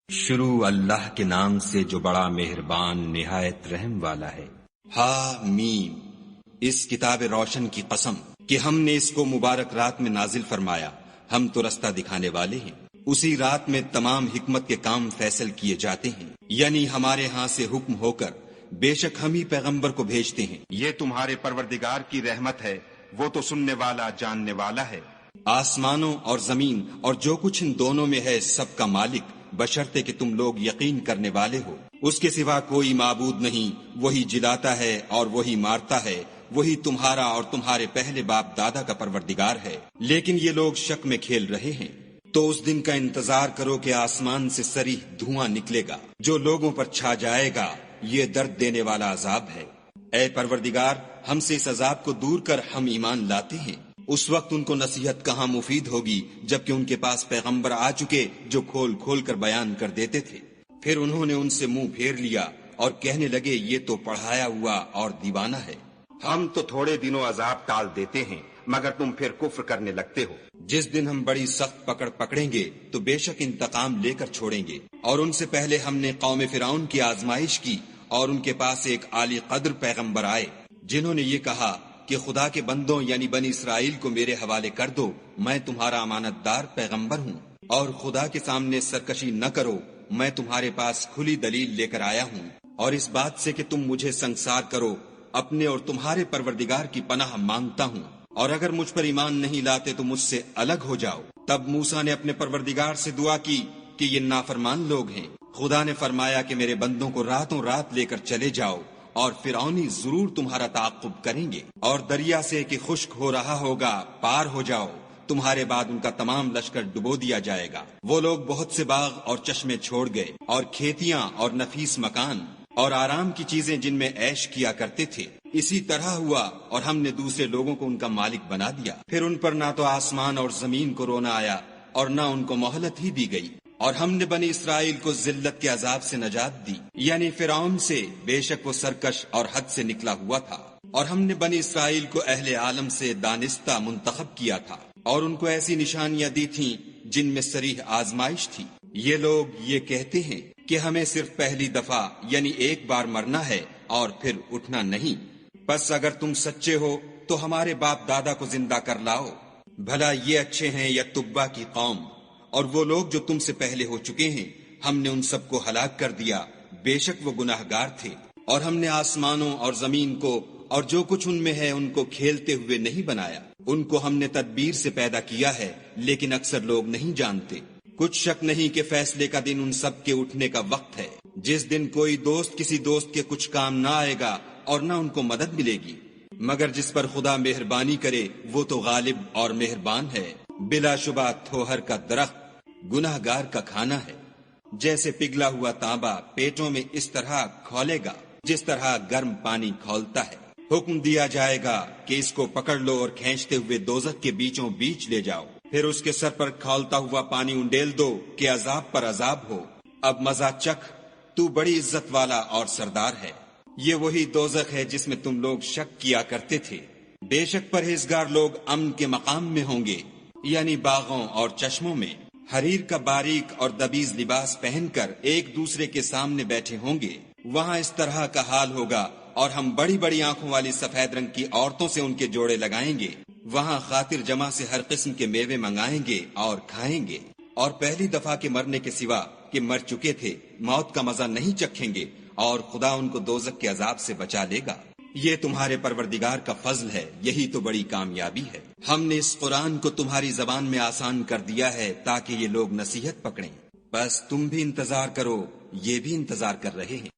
شروع اللہ کے نام سے جو بڑا مہربان نہایت رحم والا ہے۔ ہا میم، اس کتاب روشن کی قسم کہ ہم نے اس کو مبارک رات میں نازل فرمایا، ہم تو رستہ دکھانے والے ہیں۔ اسی رات میں تمام حکمت کے کام فیصل کیے جاتے ہیں، یعنی ہمارے ہاں سے حکم ہو کر بے شک ہم ہی پیغمبر کو بھیجتے ہیں۔ یہ تمہارے پروردگار کی رحمت ہے، وہ تو سننے والا جاننے والا ہے۔ آسمانوں اور زمین اور جو کچھ ان دونوں میں ہے سب کا مالک، بشرطے کہ تم لوگ یقین کرنے والے ہو۔ اس کے سوا کوئی معبود نہیں، وہی جلاتا ہے اور وہی مارتا ہے، وہی تمہارا اور تمہارے پہلے باپ دادا کا پروردگار ہے، لیکن یہ لوگ شک میں کھیل رہے ہیں۔ تو اس دن کا انتظار کرو کہ آسمان سے صریح دھواں نکلے گا جو لوگوں پر چھا جائے گا، یہ درد دینے والا عذاب ہے۔ اے پروردگار، ہم سے اس عذاب کو دور کر، ہم ایمان لاتے ہیں۔ اس وقت ان کو نصیحت کہاں مفید ہوگی جبکہ ان کے پاس پیغمبر آ چکے جو کھول کھول کر بیان کر دیتے تھے۔ پھر انہوں نے ان سے منہ پھیر لیا اور کہنے لگے یہ تو پڑھایا ہوا اور دیوانہ ہے۔ ہم تو تھوڑے دنوں عذاب ٹال دیتے ہیں مگر تم پھر کفر کرنے لگتے ہو۔ جس دن ہم بڑی سخت پکڑ پکڑیں گے تو بے شک انتقام لے کر چھوڑیں گے۔ اور ان سے پہلے ہم نے قوم فرعون کی آزمائش کی اور ان کے پاس ایک عالی قدر پیغمبر آئے جنہوں نے یہ کہا کہ خدا کے بندوں یعنی بنی اسرائیل کو میرے حوالے کر دو، میں تمہارا امانت دار پیغمبر ہوں، اور خدا کے سامنے سرکشی نہ کرو، میں تمہارے پاس کھلی دلیل لے کر آیا ہوں، اور اس بات سے کہ تم مجھے سنگسار کرو، اپنے اور تمہارے پروردگار کی پناہ مانگتا ہوں، اور اگر مجھ پر ایمان نہیں لاتے تو مجھ سے الگ ہو جاؤ۔ تب موسیٰ نے اپنے پروردگار سے دعا کی کہ یہ نافرمان لوگ ہیں۔ خدا نے فرمایا کہ میرے بندوں کو راتوں رات لے کر چلے جاؤ، اور فرعونی ضرور تمہارا تعاقب کریں گے، اور دریا سے کہ خشک ہو رہا ہوگا پار ہو جاؤ، تمہارے بعد ان کا تمام لشکر ڈبو دیا جائے گا۔ وہ لوگ بہت سے باغ اور چشمے چھوڑ گئے، اور کھیتیاں اور نفیس مکان اور آرام کی چیزیں جن میں عیش کیا کرتے تھے۔ اسی طرح ہوا اور ہم نے دوسرے لوگوں کو ان کا مالک بنا دیا۔ پھر ان پر نہ تو آسمان اور زمین کو رونا آیا اور نہ ان کو مہلت ہی دی گئی، اور ہم نے بنی اسرائیل کو ذلت کے عذاب سے نجات دی، یعنی فرعون سے، بے شک وہ سرکش اور حد سے نکلا ہوا تھا۔ اور ہم نے بنی اسرائیل کو اہل عالم سے دانستہ منتخب کیا تھا، اور ان کو ایسی نشانیاں دی تھیں جن میں صریح آزمائش تھی۔ یہ لوگ یہ کہتے ہیں کہ ہمیں صرف پہلی دفعہ یعنی ایک بار مرنا ہے اور پھر اٹھنا نہیں، بس اگر تم سچے ہو تو ہمارے باپ دادا کو زندہ کر لاؤ، بھلا یہ اچھے ہیں یا تبا کی قوم؟ اور وہ لوگ جو تم سے پہلے ہو چکے ہیں ہم نے ان سب کو ہلاک کر دیا، بے شک وہ گناہ گار تھے۔ اور ہم نے آسمانوں اور زمین کو اور جو کچھ ان میں ہے ان کو کھیلتے ہوئے نہیں بنایا، ان کو ہم نے تدبیر سے پیدا کیا ہے، لیکن اکثر لوگ نہیں جانتے۔ کچھ شک نہیں کہ فیصلے کا دن ان سب کے اٹھنے کا وقت ہے، جس دن کوئی دوست کسی دوست کے کچھ کام نہ آئے گا اور نہ ان کو مدد ملے گی، مگر جس پر خدا مہربانی کرے وہ تو غالب اور مہربان ہے۔ بلا شبہ تھوہر کا درخت گناہ گار کا کھانا ہے، جیسے پگھلا ہوا تانبا پیٹوں میں اس طرح کھولے گا جس طرح گرم پانی کھولتا ہے۔ حکم دیا جائے گا کہ اس کو پکڑ لو اور کھینچتے ہوئے دوزخ کے بیچوں بیچ لے جاؤ، پھر اس کے سر پر کھولتا ہوا پانی انڈیل دو کہ عذاب پر عذاب ہو، اب مزہ چکھ، تو بڑی عزت والا اور سردار ہے۔ یہ وہی دوزخ ہے جس میں تم لوگ شک کیا کرتے تھے۔ بے شک پرہیزگار لوگ امن کے مقام میں ہوں گے، یعنی باغوں اور چشموں میں، حریر کا باریک اور دبیز لباس پہن کر ایک دوسرے کے سامنے بیٹھے ہوں گے۔ وہاں اس طرح کا حال ہوگا، اور ہم بڑی بڑی آنکھوں والی سفید رنگ کی عورتوں سے ان کے جوڑے لگائیں گے۔ وہاں خاطر جمع سے ہر قسم کے میوے منگائیں گے اور کھائیں گے، اور پہلی دفعہ کے مرنے کے سوا کہ مر چکے تھے موت کا مزہ نہیں چکھیں گے، اور خدا ان کو دوزخ کے عذاب سے بچا لے گا۔ یہ تمہارے پروردگار کا فضل ہے، یہی تو بڑی کامیابی ہے۔ ہم نے اس قرآن کو تمہاری زبان میں آسان کر دیا ہے تاکہ یہ لوگ نصیحت پکڑیں، بس تم بھی انتظار کرو، یہ بھی انتظار کر رہے ہیں۔